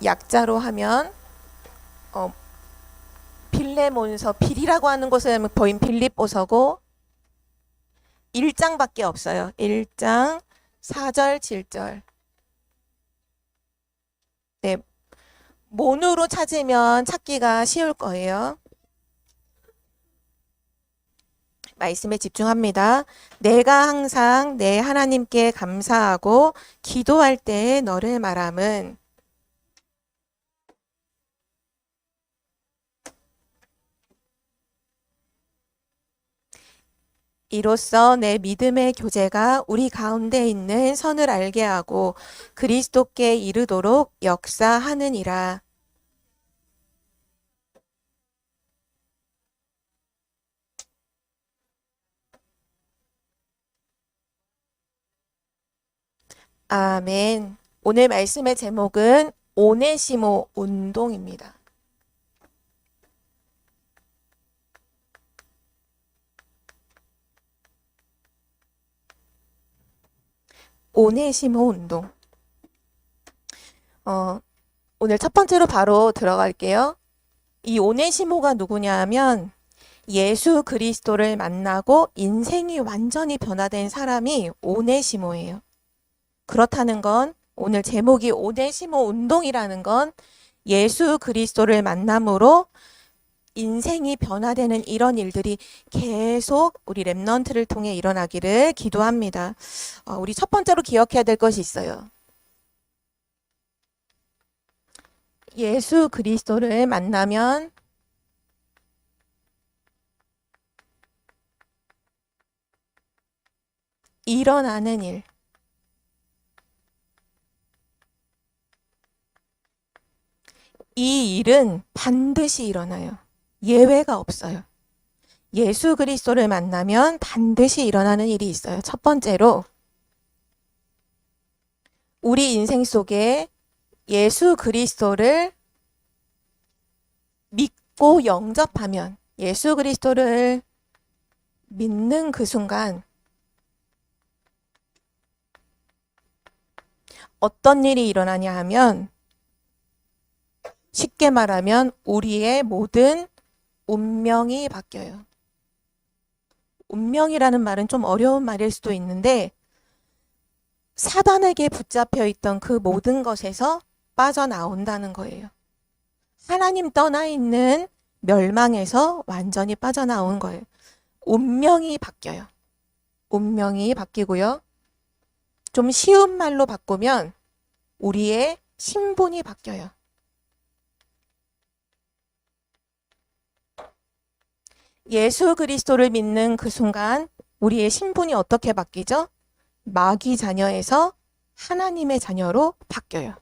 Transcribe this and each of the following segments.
약자로 하면 빌레몬서, 빌이라고 하는 곳은 보인 빌립보서고 1장밖에 없어요. 1장 4절 7절. 네, 몬으로 찾으면 찾기가 쉬울 거예요. 말씀에 집중합니다. 내가 항상 내 하나님께 감사하고 기도할 때에 너를 말함은 이로써 내 믿음의 교제가 우리 가운데 있는 선을 알게 하고 그리스도께 이르도록 역사하느니라. 아멘. 오늘 말씀의 제목은 오네시모 운동입니다. 오네시모 운동. 오늘 첫 번째로 바로 들어갈게요. 이 오네시모가 누구냐 하면 예수 그리스도를 만나고 인생이 완전히 변화된 사람이 오네시모예요. 그렇다는 건 오늘 제목이 오네시모 운동이라는 건 예수 그리스도를 만남으로 인생이 변화되는 이런 일들이 계속 우리 렘넌트를 통해 일어나기를 기도합니다. 우리 첫 번째로 기억해야 될 것이 있어요. 예수 그리스도를 만나면 일어나는 일. 이 일은 반드시 일어나요. 예외가 없어요. 예수 그리스도를 만나면 반드시 일어나는 일이 있어요. 첫 번째로 우리 인생 속에 예수 그리스도를 믿고 영접하면 예수 그리스도를 믿는 그 순간 어떤 일이 일어나냐 하면 쉽게 말하면 우리의 모든 운명이 바뀌어요. 운명이라는 말은 좀 어려운 말일 수도 있는데 사단에게 붙잡혀 있던 그 모든 것에서 빠져나온다는 거예요. 하나님 떠나 있는 멸망에서 완전히 빠져나온 거예요. 운명이 바뀌어요. 운명이 바뀌고요. 좀 쉬운 말로 바꾸면 우리의 신분이 바뀌어요. 예수 그리스도를 믿는 그 순간 우리의 신분이 어떻게 바뀌죠? 마귀 자녀에서 하나님의 자녀로 바뀌어요.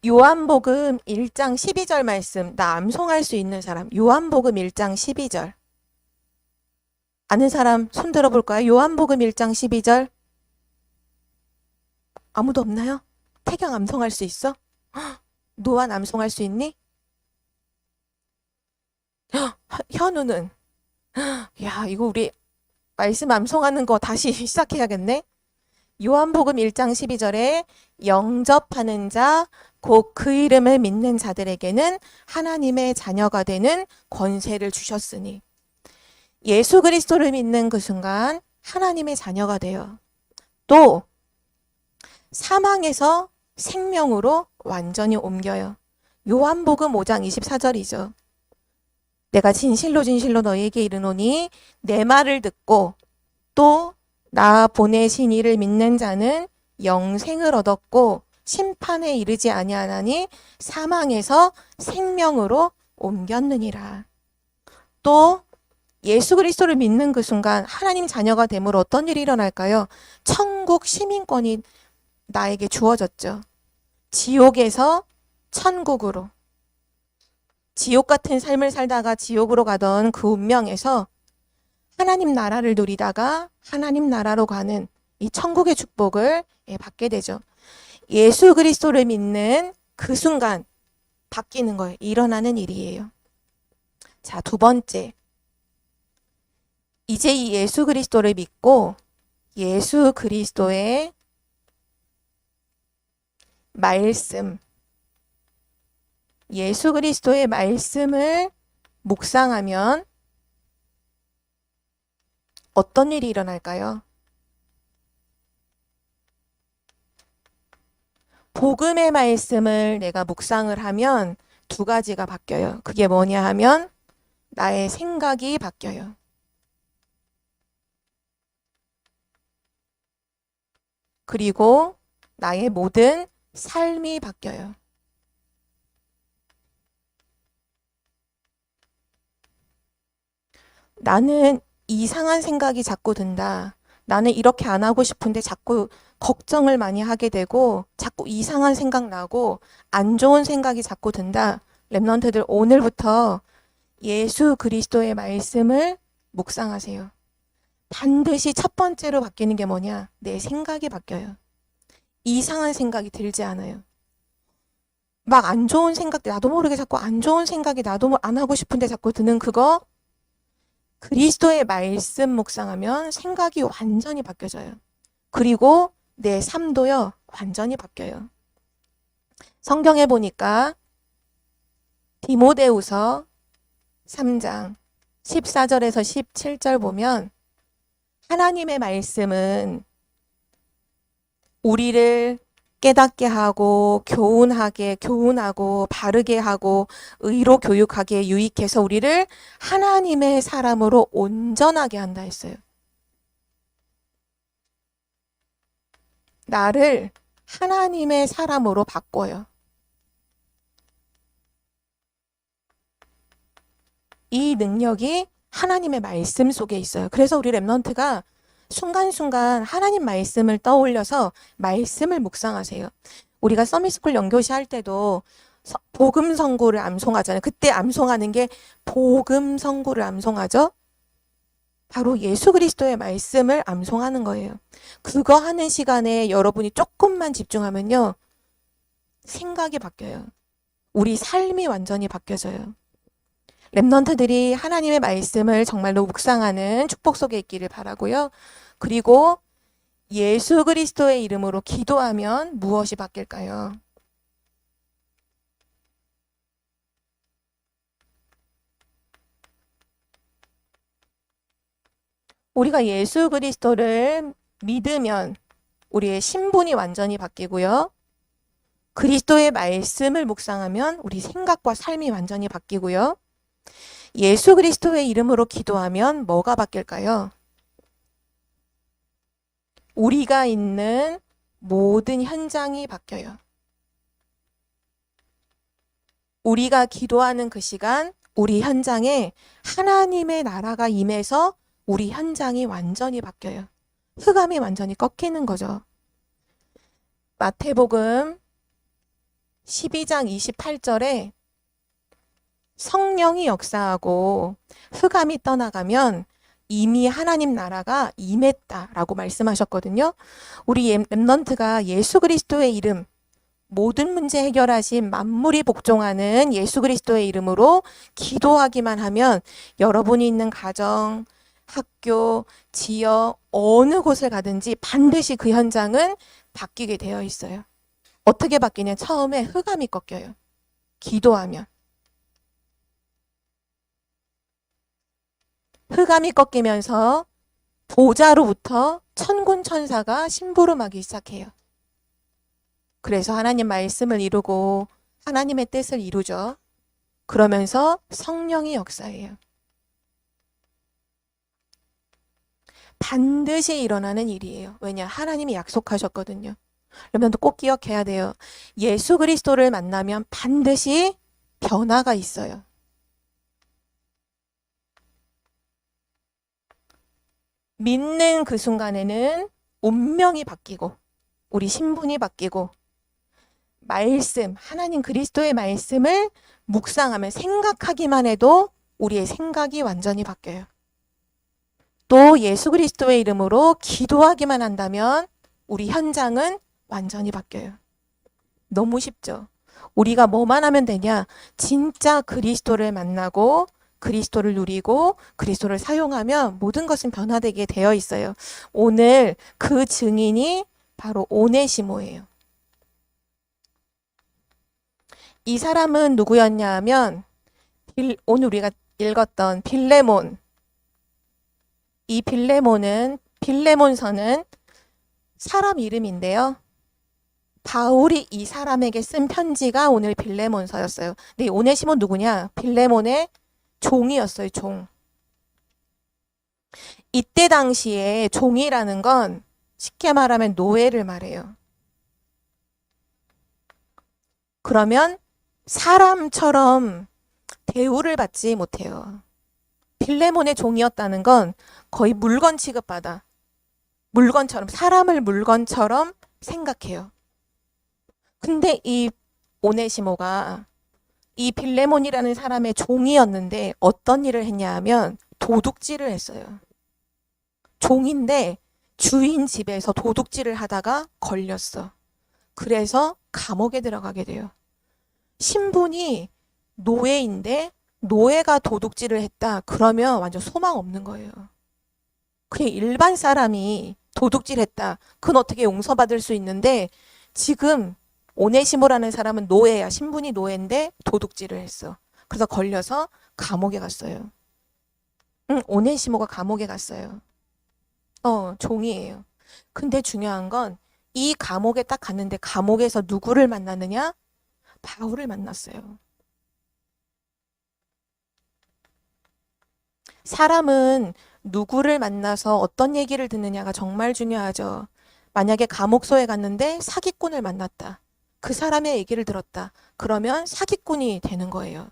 요한복음 1장 12절 말씀, 나 암송할 수 있는 사람. 요한복음 1장 12절. 아는 사람 손 들어볼까요? 요한복음 1장 12절. 아무도 없나요? 태경 암송할 수 있어? 노안 암송할 수 있니? 현우는? 야, 이거 우리 말씀 암송하는 거 다시 시작해야겠네. 요한복음 1장 12절에 영접하는 자, 곧 그 이름을 믿는 자들에게는 하나님의 자녀가 되는 권세를 주셨으니 예수 그리스도를 믿는 그 순간 하나님의 자녀가 돼요. 또 사망에서 생명으로 완전히 옮겨요. 요한복음 5장 24절이죠. 내가 진실로 진실로 너희에게 이르노니 내 말을 듣고 또 나 보내신 이를 믿는 자는 영생을 얻었고 심판에 이르지 아니하나니 사망에서 생명으로 옮겼느니라. 또 예수 그리스도를 믿는 그 순간 하나님 자녀가 됨으로 어떤 일이 일어날까요? 천국 시민권이 나에게 주어졌죠. 지옥에서 천국으로, 지옥 같은 삶을 살다가 지옥으로 가던 그 운명에서 하나님 나라를 누리다가 하나님 나라로 가는 이 천국의 축복을 받게 되죠. 예수 그리스도를 믿는 그 순간 바뀌는 거예요. 일어나는 일이에요. 자, 두 번째. 이제 이 예수 그리스도를 믿고 예수 그리스도의 말씀, 예수 그리스도의 말씀을 묵상하면 어떤 일이 일어날까요? 복음의 말씀을 내가 묵상을 하면 두 가지가 바뀌어요. 그게 뭐냐 하면 나의 생각이 바뀌어요. 그리고 나의 모든 삶이 바뀌어요. 나는 이상한 생각이 자꾸 든다. 나는 이렇게 안 하고 싶은데 자꾸 걱정을 많이 하게 되고 자꾸 이상한 생각 나고 안 좋은 생각이 자꾸 든다. 랩런트들 오늘부터 예수 그리스도의 말씀을 묵상하세요. 반드시 첫 번째로 바뀌는 게 뭐냐? 내 생각이 바뀌어요. 이상한 생각이 들지 않아요. 막 안 좋은 생각, 나도 모르게 자꾸 안 좋은 생각이 나도 안 하고 싶은데 자꾸 드는 그거, 그리스도의 말씀 묵상하면 생각이 완전히 바뀌어져요. 그리고 내 삶도요, 완전히 바뀌어요. 성경에 보니까 디모데후서 3장 14절에서 17절 보면 하나님의 말씀은 우리를 깨닫게 하고 교훈하고 바르게 하고 의로 교육하게 유익해서 우리를 하나님의 사람으로 온전하게 한다 했어요. 나를 하나님의 사람으로 바꿔요. 이 능력이 하나님의 말씀 속에 있어요. 그래서 우리 랩런트가 순간순간 하나님 말씀을 떠올려서 말씀을 묵상하세요. 우리가 서밋스쿨 연교시 할 때도 복음 선고를 암송하잖아요. 그때 암송하는 게 복음 선고를 암송하죠. 바로 예수 그리스도의 말씀을 암송하는 거예요. 그거 하는 시간에 여러분이 조금만 집중하면요. 생각이 바뀌어요. 우리 삶이 완전히 바뀌어져요. 랩런트들이 하나님의 말씀을 정말로 묵상하는 축복 속에 있기를 바라고요. 그리고 예수 그리스도의 이름으로 기도하면 무엇이 바뀔까요? 우리가 예수 그리스도를 믿으면 우리의 신분이 완전히 바뀌고요. 그리스도의 말씀을 묵상하면 우리 생각과 삶이 완전히 바뀌고요. 예수 그리스도의 이름으로 기도하면 뭐가 바뀔까요? 우리가 있는 모든 현장이 바뀌어요. 우리가 기도하는 그 시간, 우리 현장에 하나님의 나라가 임해서 우리 현장이 완전히 바뀌어요. 흑암이 완전히 꺾이는 거죠. 마태복음 12장 28절에 성령이 역사하고 흑암이 떠나가면 이미 하나님 나라가 임했다라고 말씀하셨거든요. 우리 랩런트가 예수 그리스도의 이름, 모든 문제 해결하신 만물이 복종하는 예수 그리스도의 이름으로 기도하기만 하면 여러분이 있는 가정, 학교, 지역, 어느 곳을 가든지 반드시 그 현장은 바뀌게 되어 있어요. 어떻게 바뀌냐? 처음에 흑암이 꺾여요. 기도하면. 흑암이 꺾이면서 보좌로부터 천군 천사가 심부름하기 시작해요. 그래서 하나님 말씀을 이루고 하나님의 뜻을 이루죠. 그러면서 성령이 역사해요. 반드시 일어나는 일이에요. 왜냐? 하나님이 약속하셨거든요. 그러면 꼭 기억해야 돼요. 예수 그리스도를 만나면 반드시 변화가 있어요. 믿는 그 순간에는 운명이 바뀌고 우리 신분이 바뀌고 말씀, 하나님 그리스도의 말씀을 묵상하면 생각하기만 해도 우리의 생각이 완전히 바뀌어요. 또 예수 그리스도의 이름으로 기도하기만 한다면 우리 현장은 완전히 바뀌어요. 너무 쉽죠? 우리가 뭐만 하면 되냐? 진짜 그리스도를 만나고 그리스도를 누리고 그리스도를 사용하면 모든 것은 변화되게 되어 있어요. 오늘 그 증인이 바로 오네시모예요. 이 사람은 누구였냐 하면 오늘 우리가 읽었던 빌레몬. 이 빌레몬서는 사람 이름인데요. 바울이 이 사람에게 쓴 편지가 오늘 빌레몬서였어요. 근데 오네시모 누구냐? 빌레몬의 종이었어요. 종. 이때 당시에 종이라는 건 쉽게 말하면 노예를 말해요. 그러면 사람처럼 대우를 받지 못해요. 빌레몬의 종이었다는 건 거의 물건 취급받아. 물건처럼, 사람을 물건처럼 생각해요. 근데 이 오네시모가 이 빌레몬이라는 사람의 종이었는데 어떤 일을 했냐 하면 도둑질을 했어요. 종인데 주인 집에서 도둑질을 하다가 걸렸어. 그래서 감옥에 들어가게 돼요. 신분이 노예인데 노예가 도둑질을 했다. 그러면 완전 소망 없는 거예요. 그냥 일반 사람이 도둑질했다. 그건 어떻게 용서받을 수 있는데 지금 오네시모라는 사람은 노예야. 신분이 노예인데 도둑질을 했어. 그래서 걸려서 감옥에 갔어요. 오네시모가 감옥에 갔어요. 종이에요. 근데 중요한 건 이 감옥에 딱 갔는데 감옥에서 누구를 만났느냐? 바울을 만났어요. 사람은 누구를 만나서 어떤 얘기를 듣느냐가 정말 중요하죠. 만약에 감옥소에 갔는데 사기꾼을 만났다. 그 사람의 얘기를 들었다. 그러면 사기꾼이 되는 거예요.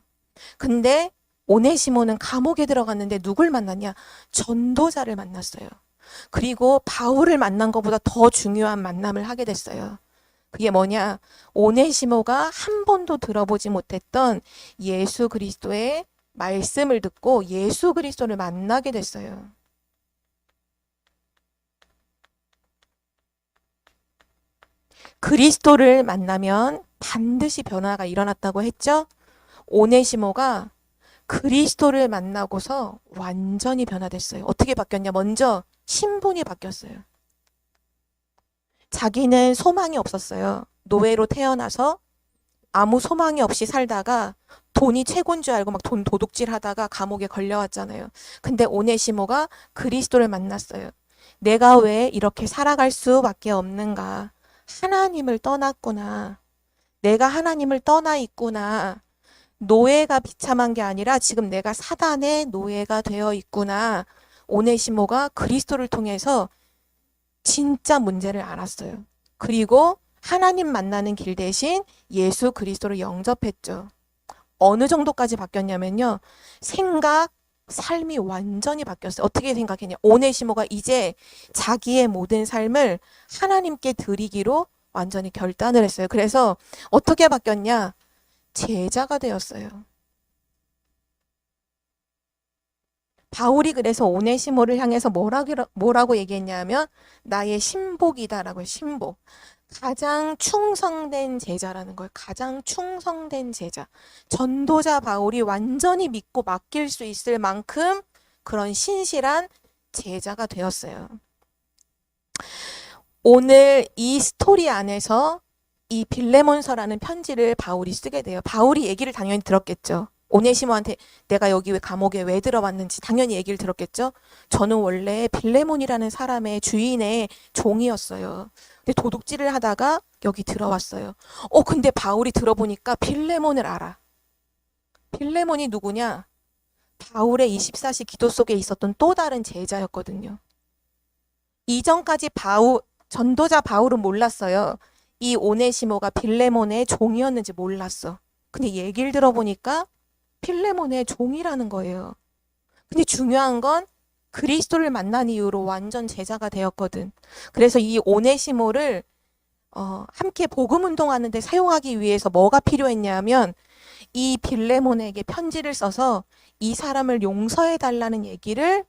근데 오네시모는 감옥에 들어갔는데 누굴 만났냐? 전도자를 만났어요. 그리고 바울을 만난 것보다 더 중요한 만남을 하게 됐어요. 그게 뭐냐? 오네시모가 한 번도 들어보지 못했던 예수 그리스도의 말씀을 듣고 예수 그리스도를 만나게 됐어요. 그리스도를 만나면 반드시 변화가 일어났다고 했죠? 오네시모가 그리스도를 만나고서 완전히 변화됐어요. 어떻게 바뀌었냐? 먼저 신분이 바뀌었어요. 자기는 소망이 없었어요. 노예로 태어나서 아무 소망이 없이 살다가 돈이 최고인 줄 알고 막 돈 도둑질 하다가 감옥에 걸려왔잖아요. 근데 오네시모가 그리스도를 만났어요. 내가 왜 이렇게 살아갈 수밖에 없는가? 하나님을 떠났구나. 내가 하나님을 떠나 있구나. 노예가 비참한 게 아니라 지금 내가 사단의 노예가 되어 있구나. 오네시모가 그리스도를 통해서 진짜 문제를 알았어요. 그리고 하나님 만나는 길 대신 예수 그리스도를 영접했죠. 어느 정도까지 바뀌었냐면요. 생각, 삶이 완전히 바뀌었어요. 어떻게 생각했냐? 오네시모가 이제 자기의 모든 삶을 하나님께 드리기로 완전히 결단을 했어요. 그래서 어떻게 바뀌었냐? 제자가 되었어요. 바울이 그래서 오네시모를 향해서 뭐라고 얘기했냐면 나의 신복이다라고 해요. 신복. 가장 충성된 제자라는 거예요. 가장 충성된 제자. 전도자 바울이 완전히 믿고 맡길 수 있을 만큼 그런 신실한 제자가 되었어요. 오늘 이 스토리 안에서 이 빌레몬서라는 편지를 바울이 쓰게 돼요. 바울이 얘기를 당연히 들었겠죠. 오네시모한테 내가 여기 왜 감옥에 왜 들어왔는지 당연히 얘기를 들었겠죠. 저는 원래 빌레몬이라는 사람의 주인의 종이었어요. 근데 도둑질을 하다가 여기 들어왔어요. 근데 바울이 들어보니까 빌레몬을 알아. 빌레몬이 누구냐? 바울의 24시 기도 속에 있었던 또 다른 제자였거든요. 이전까지 전도자 바울은 몰랐어요. 이 오네시모가 빌레몬의 종이었는지 몰랐어. 근데 얘기를 들어보니까 빌레몬의 종이라는 거예요. 근데 중요한 건 그리스도를 만난 이후로 완전 제자가 되었거든. 그래서 이 오네시모를 함께 복음 운동하는 데 사용하기 위해서 뭐가 필요했냐면 이 빌레몬에게 편지를 써서 이 사람을 용서해 달라는 얘기를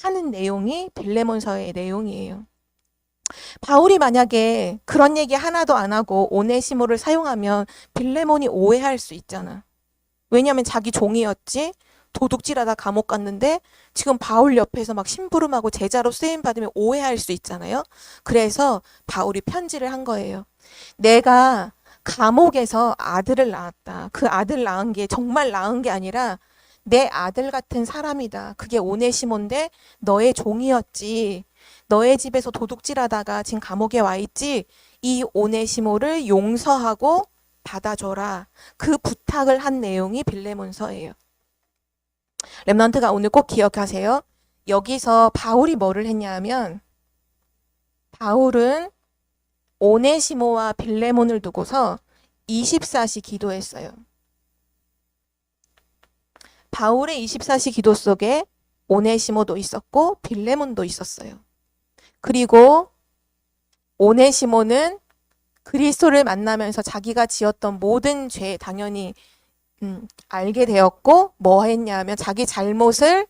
하는 내용이 빌레몬서의 내용이에요. 바울이 만약에 그런 얘기 하나도 안 하고 오네시모를 사용하면 빌레몬이 오해할 수 있잖아. 왜냐하면 자기 종이었지. 도둑질하다 감옥 갔는데 지금 바울 옆에서 막 심부름하고 제자로 쓰임 받으면 오해할 수 있잖아요. 그래서 바울이 편지를 한 거예요. 내가 감옥에서 아들을 낳았다. 그 아들 낳은 게 정말 낳은 게 아니라 내 아들 같은 사람이다. 그게 오네시모인데 너의 종이었지. 너의 집에서 도둑질하다가 지금 감옥에 와 있지. 이 오네시모를 용서하고 받아줘라. 그 부탁을 한 내용이 빌레몬서예요. 렘넌트가 오늘 꼭 기억하세요. 여기서 바울이 뭐를 했냐면 바울은 오네시모와 빌레몬을 두고서 24시 기도했어요. 바울의 24시 기도 속에 오네시모도 있었고 빌레몬도 있었어요. 그리고 오네시모는 그리스도를 만나면서 자기가 지었던 모든 죄 당연히 알게 되었고 뭐 했냐면 자기 잘못을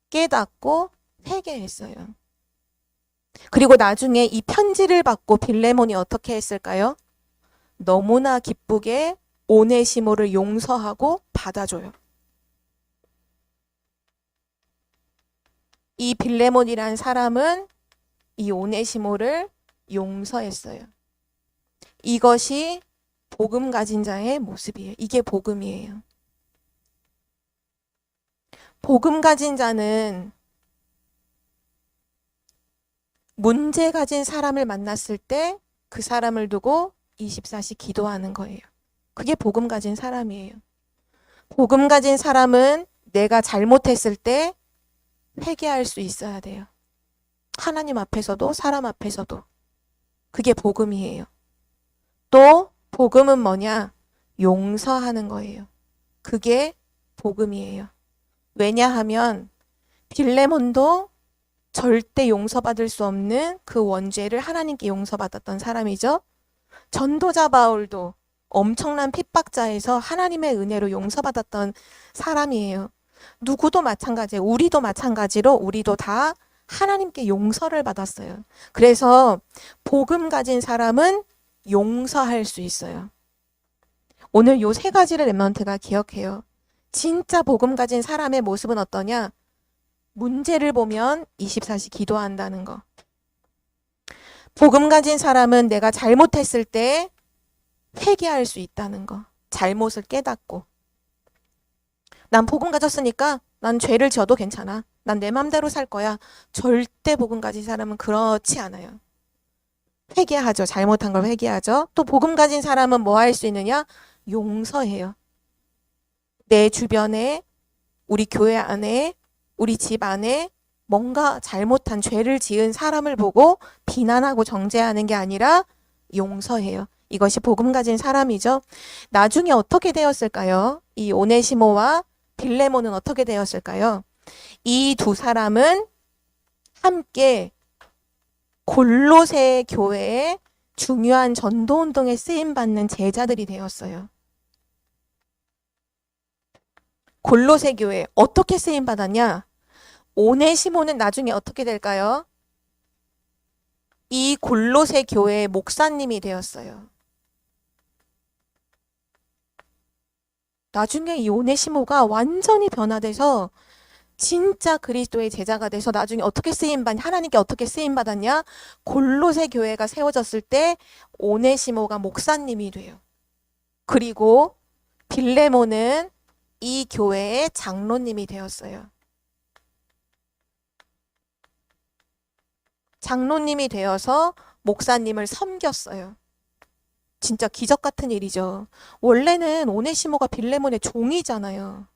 깨닫고 회개했어요. 그리고 나중에 이 편지를 받고 빌레몬이 어떻게 했을까요? 너무나 기쁘게 오네시모를 용서하고 받아줘요. 이 빌레몬이란 사람은 이 오네시모를 용서했어요. 이것이 복음 가진 자의 모습이에요. 이게 복음이에요. 복음 가진 자는 문제 가진 사람을 만났을 때 그 사람을 두고 24시 기도하는 거예요. 그게 복음 가진 사람이에요. 복음 가진 사람은 내가 잘못했을 때 회개할 수 있어야 돼요. 하나님 앞에서도 사람 앞에서도. 그게 복음이에요. 또 복음은 뭐냐? 용서하는 거예요. 그게 복음이에요. 왜냐하면 빌레몬도 절대 용서받을 수 없는 그 원죄를 하나님께 용서받았던 사람이죠. 전도자 바울도 엄청난 핍박자에서 하나님의 은혜로 용서받았던 사람이에요. 누구도 마찬가지예요. 우리도 마찬가지로 우리도 다 하나님께 용서를 받았어요. 그래서 복음 가진 사람은 용서할 수 있어요. 오늘 요 세 가지를 렘넌트가 기억해요. 진짜 복음 가진 사람의 모습은 어떠냐? 문제를 보면 24시 기도한다는 거. 복음 가진 사람은 내가 잘못했을 때 회개할 수 있다는 거. 잘못을 깨닫고. 난 복음 가졌으니까 난 죄를 지어도 괜찮아. 난 내 맘대로 살 거야. 절대 복음 가진 사람은 그렇지 않아요. 회개하죠. 잘못한 걸 회개하죠. 또 복음 가진 사람은 뭐 할 수 있느냐? 용서해요. 내 주변에, 우리 교회 안에, 우리 집 안에 뭔가 잘못한 죄를 지은 사람을 보고 비난하고 정죄하는 게 아니라 용서해요. 이것이 복음 가진 사람이죠. 나중에 어떻게 되었을까요? 이 오네시모와 빌레몬은 어떻게 되었을까요? 이 두 사람은 함께 골로새 교회의 중요한 전도운동에 쓰임받는 제자들이 되었어요. 골로새 교회 어떻게 쓰임받았냐? 오네시모는 나중에 어떻게 될까요? 이 골로새 교회의 목사님이 되었어요. 나중에 이 오네시모가 완전히 변화돼서 진짜 그리스도의 제자가 돼서 나중에 어떻게 쓰임받냐? 하나님께 어떻게 쓰임받았냐? 골로새 교회가 세워졌을 때 오네시모가 목사님이 돼요. 그리고 빌레몬은 이 교회의 장로님이 되었어요. 장로님이 되어서 목사님을 섬겼어요. 진짜 기적 같은 일이죠. 원래는 오네시모가 빌레몬의 종이잖아요.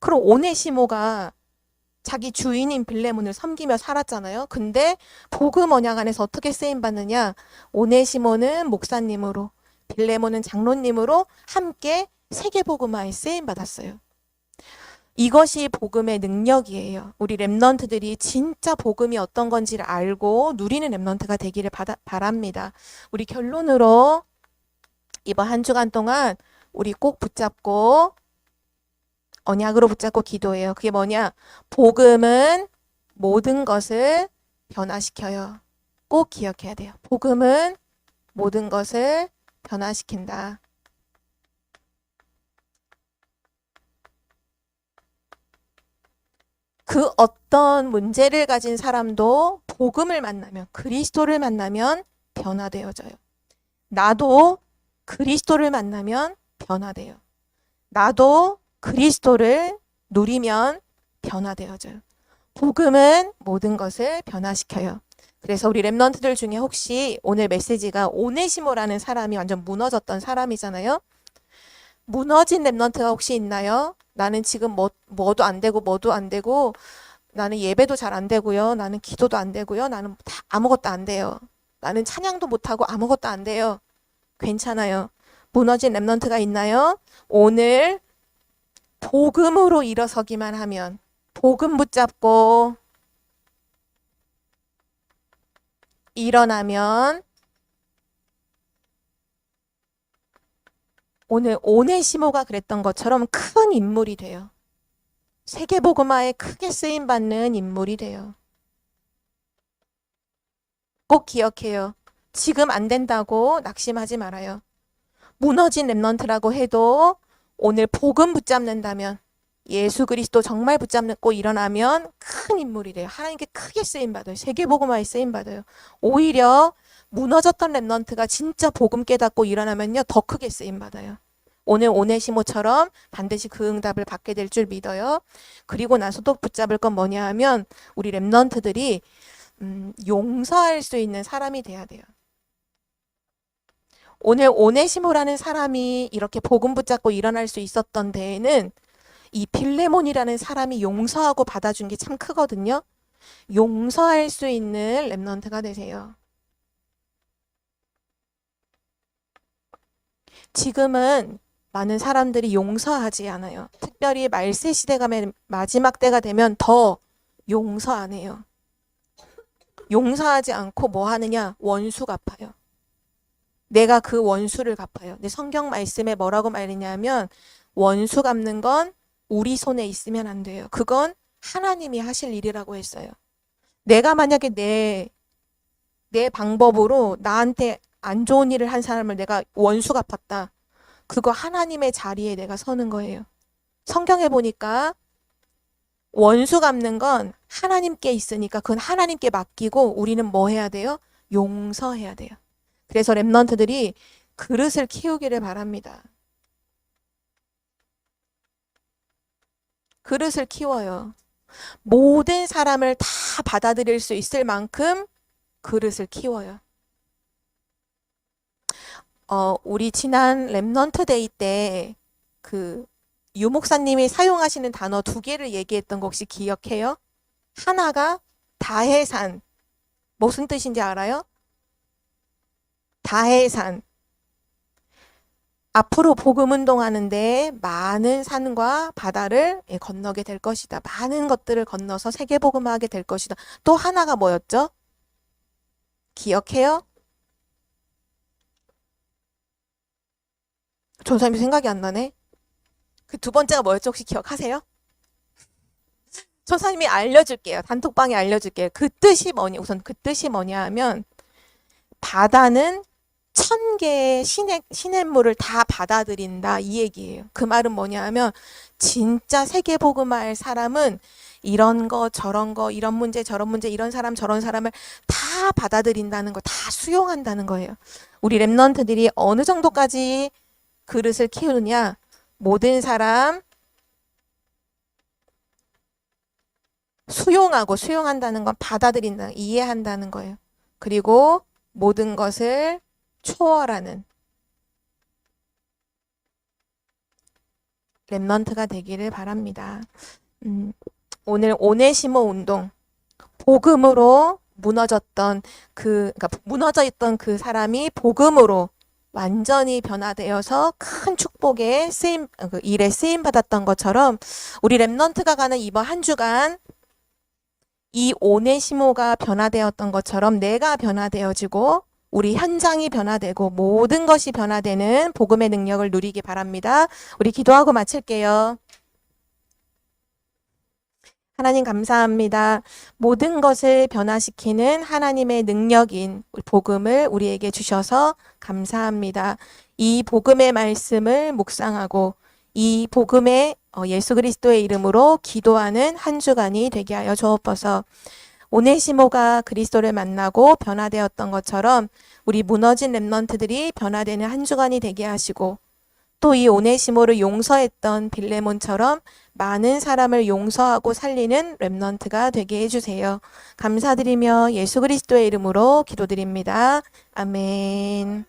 그럼 오네시모가 자기 주인인 빌레몬을 섬기며 살았잖아요. 근데 복음 언약 안에서 어떻게 쓰임 받느냐? 오네시모는 목사님으로, 빌레몬은 장로님으로 함께 세계복음화에 쓰임 받았어요. 이것이 복음의 능력이에요. 우리 렘넌트들이 진짜 복음이 어떤 건지를 알고 누리는 렘넌트가 되기를 바랍니다. 우리 결론으로 이번 한 주간 동안 우리 꼭 붙잡고 언약으로 붙잡고 기도해요. 그게 뭐냐? 복음은 모든 것을 변화시켜요. 꼭 기억해야 돼요. 복음은 모든 것을 변화시킨다. 그 어떤 문제를 가진 사람도 복음을 만나면, 그리스도를 만나면 변화되어져요. 나도 그리스도를 만나면 변화돼요. 나도 그리스도를 누리면 변화되어져요. 복음은 모든 것을 변화시켜요. 그래서 우리 랩런트들 중에 혹시 오늘 메시지가 오네시모라는 사람이 완전 무너졌던 사람이잖아요. 무너진 랩런트가 혹시 있나요? 나는 지금 뭐도 안 되고 뭐도 안 되고 나는 예배도 잘 안 되고요. 나는 기도도 안 되고요. 나는 다 아무것도 안 돼요. 나는 찬양도 못하고 아무것도 안 돼요. 괜찮아요. 무너진 랩런트가 있나요? 오늘 복음으로 일어서기만 하면, 복음 붙잡고 일어나면 오늘 오네시모가 그랬던 것처럼 큰 인물이 돼요. 세계복음화에 크게 쓰임받는 인물이 돼요. 꼭 기억해요. 지금 안 된다고 낙심하지 말아요. 무너진 랩런트라고 해도 오늘 복음 붙잡는다면, 예수 그리스도 정말 붙잡고 일어나면 큰 인물이 돼요. 하나님께 크게 쓰임받아요. 세계복음화에 쓰임받아요. 오히려 무너졌던 랩런트가 진짜 복음 깨닫고 일어나면요, 더 크게 쓰임받아요. 오늘 오네시모처럼 반드시 그 응답을 받게 될 줄 믿어요. 그리고 나서 또 붙잡을 건 뭐냐 하면 우리 랩런트들이 용서할 수 있는 사람이 돼야 돼요. 오늘 오네시모라는 사람이 이렇게 복음 붙잡고 일어날 수 있었던 데에는 이 빌레몬이라는 사람이 용서하고 받아준 게 참 크거든요. 용서할 수 있는 랩런트가 되세요. 지금은 많은 사람들이 용서하지 않아요. 특별히 말세 시대가 마지막 때가 되면 더 용서 안 해요. 용서하지 않고 뭐 하느냐? 원수 갚아요. 내가 그 원수를 갚아요. 근데 성경 말씀에 뭐라고 말했냐면 원수 갚는 건 우리 손에 있으면 안 돼요. 그건 하나님이 하실 일이라고 했어요. 내가 만약에 내 방법으로 나한테 안 좋은 일을 한 사람을 내가 원수 갚았다. 그거 하나님의 자리에 내가 서는 거예요. 성경에 보니까 원수 갚는 건 하나님께 있으니까 그건 하나님께 맡기고 우리는 뭐 해야 돼요? 용서해야 돼요. 그래서 랩런트들이 그릇을 키우기를 바랍니다. 그릇을 키워요. 모든 사람을 다 받아들일 수 있을 만큼 그릇을 키워요. 우리 지난 랩런트 데이 때 그 유목사님이 사용하시는 단어 2개를 얘기했던 거 혹시 기억해요? 하나가 다해산. 무슨 뜻인지 알아요? 다해산. 앞으로 복음 운동하는데 많은 산과 바다를 건너게 될 것이다. 많은 것들을 건너서 세계 복음화하게 될 것이다. 또 하나가 뭐였죠? 기억해요? 전사님이 생각이 안 나네. 그 2번째가 뭐였죠? 혹시 기억하세요? 전사님이 알려줄게요. 단톡방에 알려줄게요. 그 뜻이 뭐냐? 우선 그 뜻이 뭐냐 하면 바다는 1000개의 시냇물을 다 받아들인다 이 얘기예요. 그 말은 뭐냐 하면 진짜 세계복음화할 사람은 이런 거 저런 거 이런 문제 저런 문제 이런 사람 저런 사람을 다 받아들인다는 거, 다 수용한다는 거예요. 우리 랩런트들이 어느 정도까지 그릇을 키우느냐, 모든 사람 수용하고, 수용한다는 건 받아들인다, 이해한다는 거예요. 그리고 모든 것을 초월하는 랩런트가 되기를 바랍니다. 오늘 오네시모 운동, 복음으로 무너졌던 그러니까 무너져 있던 그 사람이 복음으로 완전히 변화되어서 큰 축복에 일에 쓰임 받았던 것처럼 우리 랩런트가 가는 이번 한 주간 이 오네시모가 변화되었던 것처럼 내가 변화되어지고 우리 현장이 변화되고 모든 것이 변화되는 복음의 능력을 누리기 바랍니다. 우리 기도하고 마칠게요. 하나님 감사합니다. 모든 것을 변화시키는 하나님의 능력인 복음을 우리에게 주셔서 감사합니다. 이 복음의 말씀을 묵상하고 이 복음의 예수 그리스도의 이름으로 기도하는 한 주간이 되게 하여 주옵소서. 오네시모가 그리스도를 만나고 변화되었던 것처럼 우리 무너진 렘넌트들이 변화되는 한 주간이 되게 하시고, 또 이 오네시모를 용서했던 빌레몬처럼 많은 사람을 용서하고 살리는 렘넌트가 되게 해주세요. 감사드리며 예수 그리스도의 이름으로 기도드립니다. 아멘.